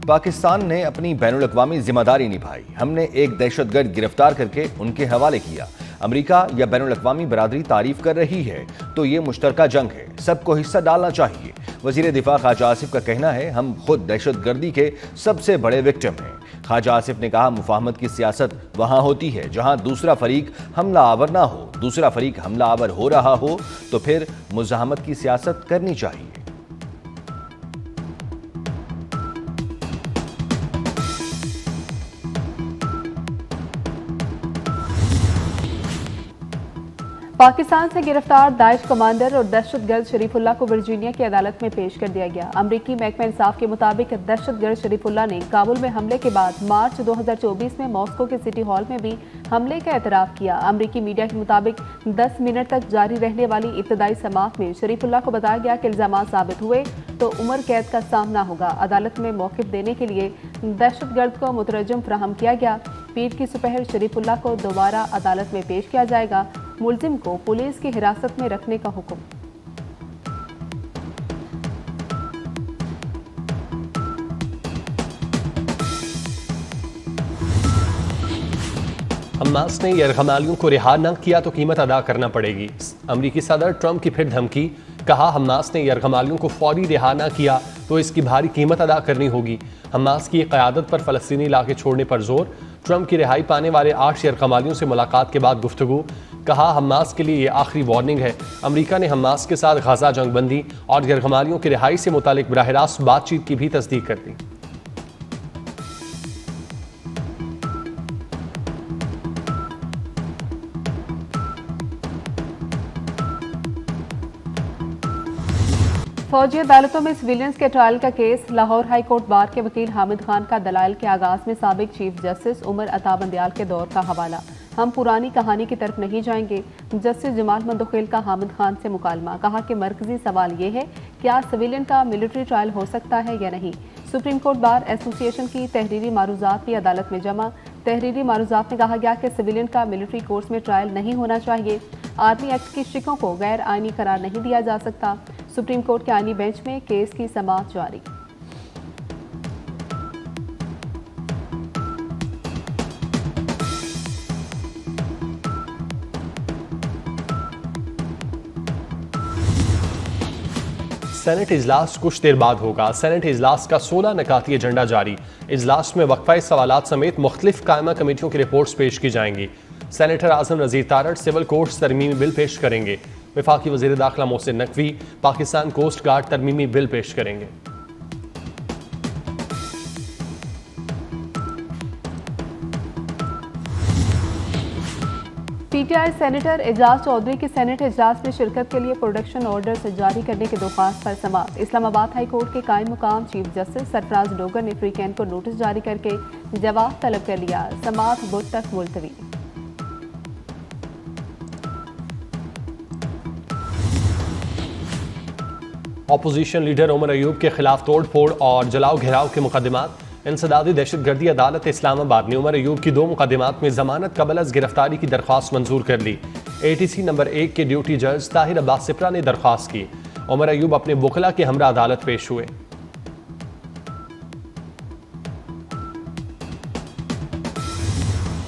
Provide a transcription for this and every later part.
पाकिस्तान ने अपनी बैनुल-अक़वामी जिम्मेदारी निभाई। हमने एक दहशतगर्द गिरफ्तार करके उनके हवाले किया। अमेरिका या बैनुल-अक़वामी बरादरी तारीफ कर रही है तो ये मुश्तरका जंग है, सबको हिस्सा डालना चाहिए। वज़ीर दिफा ख्वाजा आसिफ का कहना है, हम खुद दहशतगर्दी के सबसे बड़े विक्टिम हैं। ख्वाजा आसिफ ने कहा, मुफाहमत की सियासत वहाँ होती है जहाँ दूसरा फरीक हमला आवर ना हो। दूसरा फरीक हमला आवर हो रहा हो तो फिर मुज़ाहमत की सियासत करनी चाहिए। पाकिस्तान से गिरफ्तार दाइश कमांडर और दहशतगर्द शरीफुल्लाह को वर्जीनिया की अदालत में पेश कर दिया गया। अमरीकी महकमा इंसाफ के मुताबिक दहशतगर्द शरीफुल्लाह ने काबुल में हमले के बाद मार्च 2024 में मॉस्को के सिटी हॉल में भी हमले का एतराफ़ किया। अमरीकी मीडिया के मुताबिक 10 मिनट तक जारी रहने वाली इब्तदाई समाअत में शरीफुल्लाह को बताया गया कि इल्जामात साबित हुए तो उम्र कैद का सामना होगा। अदालत में मौक़िफ़ देने के लिए दहशतगर्द को मुतरजम फराहम किया गया। पीर की सुपहर शरीफुल्लाह को दोबारा अदालत में पेश किया जाएगा। मुलजिम को पुलिस की हिरासत में रखने का हुक्म। हमास ने यरगमालियों को रिहा न किया तो कीमत अदा करना पड़ेगी। अमरीकी सदर ट्रंप की फिर धमकी। कहा, हमास ने यरगमालियों को फौरी रिहा न किया तो इसकी भारी कीमत अदा करनी होगी। हमास की क़यादत पर फ़लस्तीनी इलाके छोड़ने पर जोर। ट्रंप की रिहाई पाने वाले 8 यरगमालियों से मुलाकात के बाद गुफ्तगू। कहा, हमास के लिए ये आखिरी वार्निंग है। अमरीका ने हमास के साथ गाज़ा जंगबंदी और यरगमालियों की रिहाई से मुतालिक बराह रास्त बातचीत की भी तस्दीक कर दी। फौजी अदालतों में सिविलियंस के ट्रायल का case. Lahore high court bar के वकील हामिद खान का दलाइल के आगाज में साबिक चीफ जस्टिस उमर अता बंदयाल के दौर का हवाला। हम पुरानी कहानी की तरफ नहीं जाएंगे। जस्टिस जमाल मंदोखेल का हामिद खान से मुकालमा। कहा कि मरकजी सवाल ये है, क्या सिविलियन का मिलिट्री ट्रायल हो सकता है या नहीं। सुप्रीम कोर्ट बार एसोसिएशन की तहरीरी मारूजात भी अदालत में जमा। तहरीरी मारूजात में कहा गया कि सिविलियन का मिलिट्री कोर्स में ट्रायल नहीं होना चाहिए। आर्मी एक्ट की शिकों को गैर आइनी करार नहीं दिया जा सकता। सुप्रीम कोर्ट के आइनी बेंच में केस की समाअत जारी। सेनेट इजलास कुछ देर बाद होगा। सेनेट इजलास का 16 नकाती एजेंडा जारी। इजलास में वक्फा सवालात समेत मुख्तलिफ कायमा कमेटियों की रिपोर्ट्स पेश की जाएंगी। Senator Azam Nazir Tarar civil courts तरमीमी बिल पेश करेंगे। वफाकी वज़ीर दाखिला मोहसिन नकवी पाकिस्तान कोस्ट गार्ड तरमीमी बिल पेश करेंगे। पीटीआई सेनेटर एजाज चौधरी की सेनेट इजलास में शिरकत के लिए प्रोडक्शन ऑर्डर से जारी करने की दरख्वास्त पर समाअत। इस्लामाबाद हाई कोर्ट के कायम मुकाम चीफ जस्टिस सरफराज डोगर ने फ्रीकैन को नोटिस जारी करके जवाब तलब कर लिया। समाअत बुध तक मुलतवी। अपोजिशन लीडर उमर अयूब के खिलाफ तोड़ फोड़ और जलाओ घेराव के मुकदमात। इंसदादी दहशतगर्दी अदालत इस्लामाबाद ने उमर अयूब की 2 मुकदमात में जमानत कबल अज गिरफ्तारी की दरख्वास्त मंजूर कर ली। ATC नंबर 1 के ड्यूटी जज ताहिर अब्बास सिप्रा ने दरख्वास्त की। उमर अयूब अपने वकला के हमरा अदालत पेश हुए।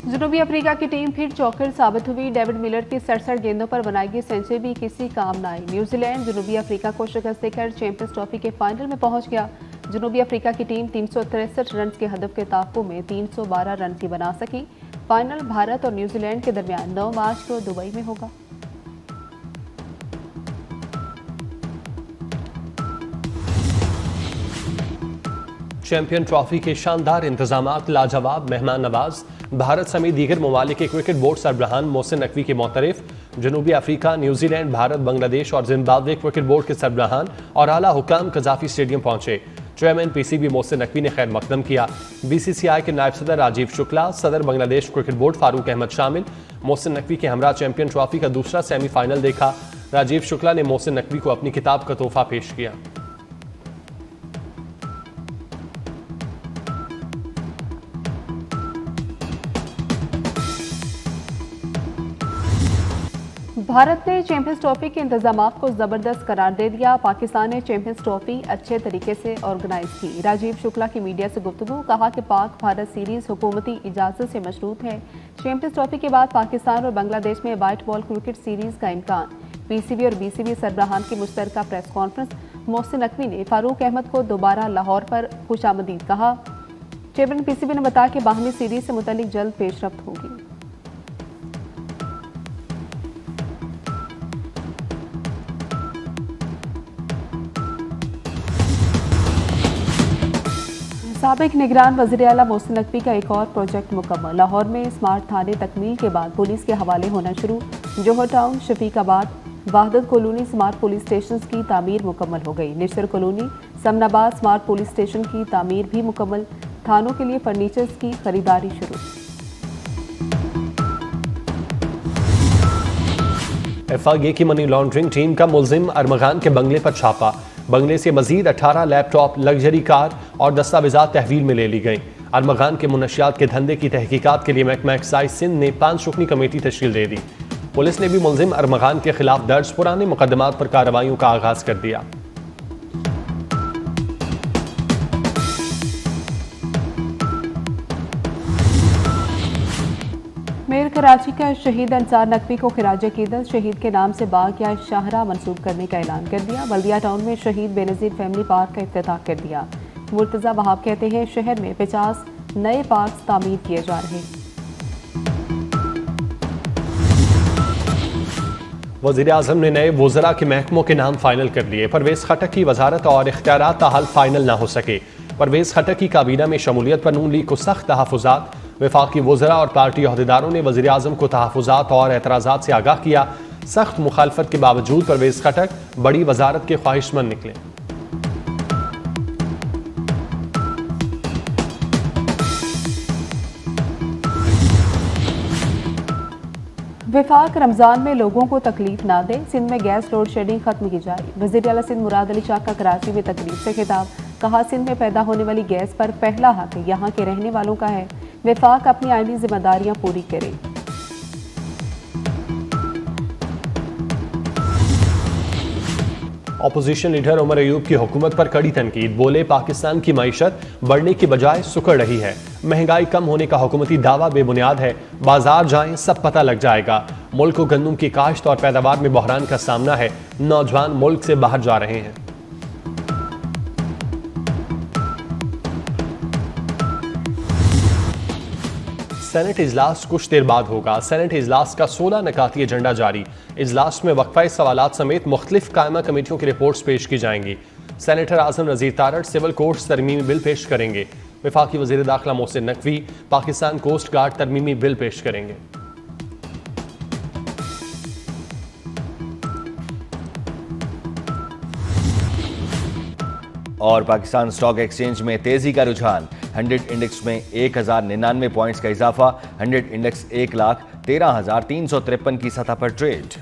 जनूबी अफ्रीका की टीम फिर चौकर साबित हुई। डेविड मिलर की 67 गेंदों पर बनाई गई सेंचुरी भी किसी काम न आई। न्यूजीलैंड जनूबी अफ्रीका को शिकस्त देकर चैंपियंस ट्रॉफी के फाइनल में पहुंच गया। जनूबी अफ्रीका की टीम 363 रन के हदफ के ताक़ुब में 312 रन ही बना सकी। फाइनल भारत और न्यूजीलैंड के दरमियान 9 मार्च को दुबई में होगा। चैंपियन ट्रॉफी के शानदार इंतजामात, लाजवाब मेहमान नवाज। भारत समेत दीगर ममालिक के क्रिकेट बोर्ड सरबराहान मोहसिन नकवी के मोतरफ। जनूबी अफ्रीका, न्यूजीलैंड, भारत, बांग्लादेश और जिम्बाब्वे क्रिकेट बोर्ड के सरबराहान और आला हुकाम कजाफी स्टेडियम पहुंचे। चेयरमैन PCB मोहसिन नकवी ने खैर मकदम किया। BCCI के नायब सदर राजीव शुक्ला, सदर बांग्लादेश क्रिकेट बोर्ड फारूक अहमद शामिल। मोहसिन नकवी के हमरा चैंपियन ट्रॉफी का दूसरा सेमीफाइनल देखा। राजीव शुक्ला ने मोहसिन नकवी को अपनी किताब का तोहफा पेश किया। भारत ने चैंपियंस ट्रॉफी के इंतजामात को जबरदस्त करार दे दिया। पाकिस्तान ने चैंपियंस ट्रॉफी अच्छे तरीके से ऑर्गेनाइज की। राजीव शुक्ला की मीडिया से गुफ्तगू, कहा कि पाक भारत सीरीज हुकूमती इजाजत से मशरूत है। चैंपियंस ट्रॉफी के बाद पाकिस्तान और बांग्लादेश में वाइट बॉल क्रिकेट सीरीज का इम्कान। पीसीबी और बीसीबी सरबराहान की मुश्तरका प्रेस कॉन्फ्रेंस। मोहसिन नकवी ने फारूक अहमद को दोबारा लाहौर पर खुशामदीद कहा। चेयरमैन पीसीबी ने बताया कि बाहमी सीरीज से मुतल्लिक जल्द पेशरफ्त होगी। साबिक निगरान वज़ीर आला मोहसिन नकवी का एक और प्रोजेक्ट मुकम्मल। लाहौर में स्मार्ट थाने तकमील के बाद पुलिस के हवाले होना शुरू। Johar town, Shafiqabad, Wahdat colony smart police station की तामीर मुकम्मल हो गई। Nishtar colony, Samanabad smart police station की तामीर भी मुकम्मल। थानों के लिए फर्नीचर्स की खरीदारी शुरू। एफआईए की मनी लॉन्ड्रिंग टीम का मुलजिम अरमगान के बंगले पर छापा। बंगले से मजीद 18 लैपटॉप, लग्जरी कार और दस्तावेजात तहवील में ले ली गई। अरमगान के मुनशियात के धंधे की तहकीकात के लिए महकमा एक्साइज सिंध ने 5 रुकनी कमेटी तश्कील दे दी। पुलिस ने भी मुलजिम अरमगान के खिलाफ दर्ज पुराने मुकदमात पर कार्रवाइयों का आगाज कर दिया। मेयर कराची का शहीद अंसार नकवी को खिराज अकीदत शहीद के नाम से बाग या शाहरा मंसूब करने का ऐलान कर दिया। बल्दिया टाउन में शहीद बेनज़ीर फैमिली पार्क का इफ्तिताह कर दिया। मुर्तज़ा वहाब कहते हैं शहर में 50 नए पार्क तामीर किए जा रहे हैं। वज़ीर आज़म ने नए वज़रा के महकमों के नाम फाइनल कर लिए। परवेज़ खटक की वजारत और इख्तियारात ताहाल फाइनल ना हो सके। परवेज़ खटक की काबीना में शमूलियत पर नून लीग को सख्त तहफ़्फ़ुज़ात। वफाकी वज़रा और पार्टी अहदेदारों ने वज़ीर आज़म को तहफ़्फ़ुज़ात और एतराज़ात से आगाह किया। सख्त मुखालफत के बावजूद परवेज़ खटक बड़ी वजारत के ख्वाहिशमंद निकले। विफाक रमजान में लोगों को तकलीफ ना दे, सिंध में गैस लोड शेडिंग खत्म की जाए। वज़ीर आला सिंध मुराद अली शाह का कराची में तकरीब से खिताब, कहा सिंध में पैदा होने वाली गैस पर पहला हक यहाँ के रहने वालों का है। विफाक अपनी आईनी जिम्मेदारियां पूरी करे। अपोजिशन लीडर उमर अयूब की हुकूमत पर कड़ी तनकीद। बोले पाकिस्तान की मईशत बढ़ने की बजाय सुकड़ रही है। महंगाई कम होने का हुकूमती दावा बेबुनियाद है। बाजार जाएं सब पता लग जाएगा। मुल्क को गंदम की काश्त और पैदावार में बहरान का सामना है। नौजवान मुल्क से बाहर जा रहे हैं। सेनेट इजलास कुछ देर बाद होगा। सेनेट इजलास का 16 नकाती एजेंडा जारी। इजलास में वक्फा सवालात समेत मुख्तलिफ कायमा कमेटियों की रिपोर्ट्स पेश की जाएंगी। Senator Azam Nazir Tarar civil courts तरमीमी बिल पेश करेंगे। वफाकी वज़ीर दाखिला मोहसिन नकवी पाकिस्तान कोस्ट गार्ड तरमीमी बिल पेश करेंगे। और पाकिस्तान स्टॉक एक्सचेंज में तेजी का रुझान। 100 इंडेक्स में 1099 पॉइंट्स का इजाफा। 100 इंडेक्स 1,13,353 की सतह पर ट्रेड।